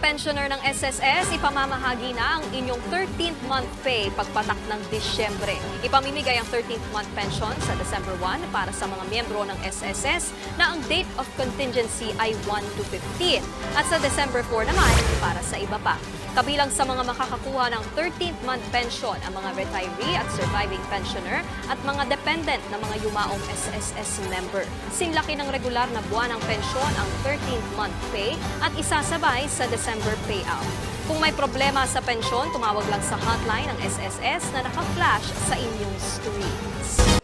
pensioner ng SSS, ipamamahagi na ang inyong 13th month pay pagpatak ng Disyembre. Ipamimigay ang 13th month pension sa December 1 para sa mga miyembro ng SSS na ang date of contingency ay 1 to 15 at sa December 4 naman para sa iba pa. Kabilang sa mga makakakuha ng 13th month pension ang mga retiree at surviving pensioner at mga dependent na mga yumaong SSS member. Sinlaki ng regular na buwan ng pensyon ang 13th month pay at isasabay sa December payout. Kung may problema sa pensyon, tumawag lang sa hotline ng SSS na naka-flash sa inyong screens.